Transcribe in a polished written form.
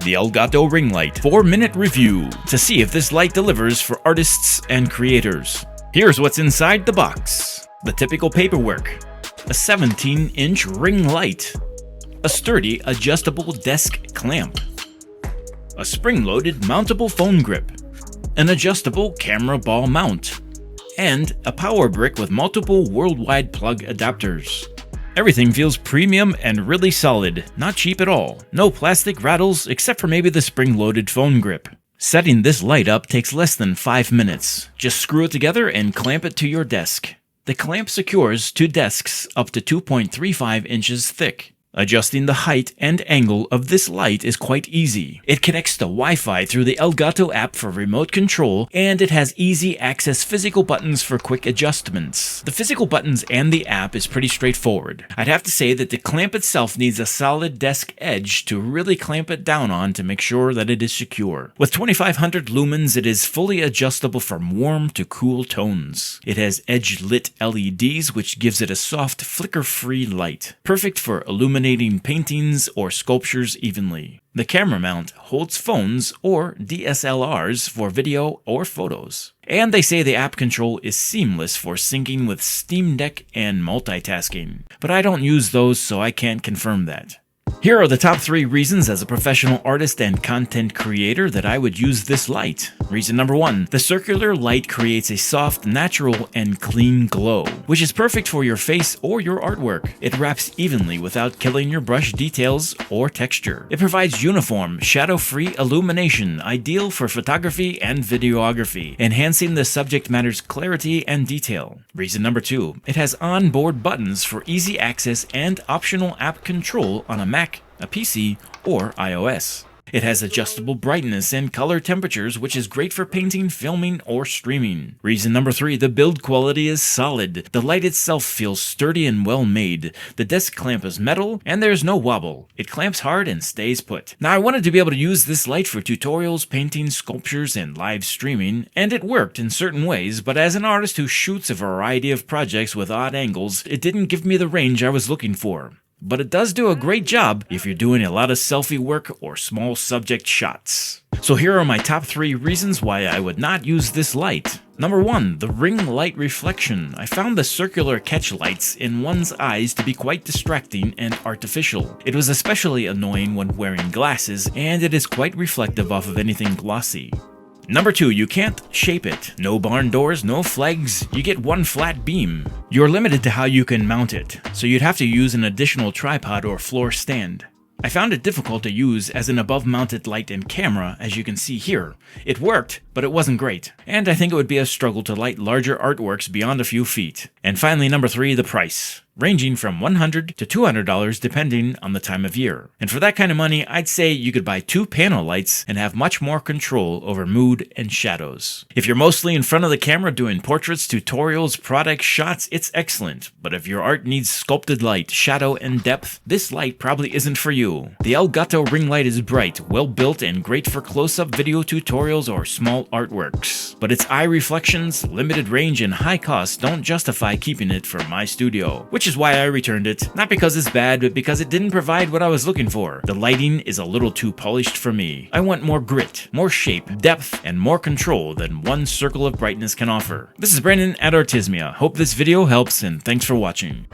the Elgato Ring Light 4-minute review to see if this light delivers for artists and creators. Here's what's inside the box. The typical paperwork. A 17-inch ring light. A sturdy adjustable desk clamp. A spring-loaded mountable phone grip. An adjustable camera ball mount. And a power brick with multiple worldwide plug adapters. Everything feels premium and really solid, not cheap at all. No plastic rattles except for maybe the spring-loaded phone grip. Setting this light up takes less than 5 minutes. Just screw it together and clamp it to your desk. The clamp secures to desks up to 2.35 inches thick. Adjusting the height and angle of this light is quite easy. It connects to Wi-Fi through the Elgato app for remote control, and it has easy access physical buttons for quick adjustments. The physical buttons and the app is pretty straightforward. I'd have to say that the clamp itself needs a solid desk edge to really clamp it down on to make sure that it is secure. With 2500 lumens, it is fully adjustable from warm to cool tones. It has edge-lit LEDs, which gives it a soft, flicker-free light. Perfect for illuminating paintings or sculptures evenly. The camera mount holds phones or DSLRs for video or photos. And they say the app control is seamless for syncing with Steam Deck and multitasking. But I don't use those, so I can't confirm that. Here are the top 3 reasons as a professional artist and content creator that I would use this light. Reason number 1, the circular light creates a soft, natural, and clean glow, which is perfect for your face or your artwork. It wraps evenly without killing your brush details or texture. It provides uniform, shadow-free illumination, ideal for photography and videography, enhancing the subject matter's clarity and detail. Reason number 2, it has onboard buttons for easy access and optional app control on a Mac, a PC, or iOS. It has adjustable brightness and color temperatures, which is great for painting, filming, or streaming. Reason number 3, the build quality is solid. The light itself feels sturdy and well made. The desk clamp is metal, and there's no wobble. It clamps hard and stays put. Now, I wanted to be able to use this light for tutorials, painting, sculptures, and live streaming, and it worked in certain ways, but as an artist who shoots a variety of projects with odd angles, it didn't give me the range I was looking for. But it does do a great job if you're doing a lot of selfie work or small subject shots. So here are my top 3 reasons why I would not use this light. Number 1, the ring light reflection. I found the circular catch lights in one's eyes to be quite distracting and artificial. It was especially annoying when wearing glasses, and it is quite reflective off of anything glossy. Number 2, you can't shape it. No barn doors, no flags, you get one flat beam. You're limited to how you can mount it, so you'd have to use an additional tripod or floor stand. I found it difficult to use as an above-mounted light and camera, as you can see here. It worked, but it wasn't great, and I think it would be a struggle to light larger artworks beyond a few feet. And finally, number 3, the price, ranging from $100 to $200 depending on the time of year. And for that kind of money, I'd say you could buy 2 panel lights and have much more control over mood and shadows. If you're mostly in front of the camera doing portraits, tutorials, product shots, it's excellent. But if your art needs sculpted light, shadow, and depth, this light probably isn't for you. The Elgato Ring Light is bright, well built, and great for close-up video tutorials or small artworks. But its eye reflections, limited range, and high cost don't justify keeping it for my studio, which is why I returned it. Not because it's bad, but because it didn't provide what I was looking for. The lighting is a little too polished for me. I want more grit, more shape, depth, and more control than one circle of brightness can offer. This is Brandon at Artismia. Hope this video helps, and thanks for watching.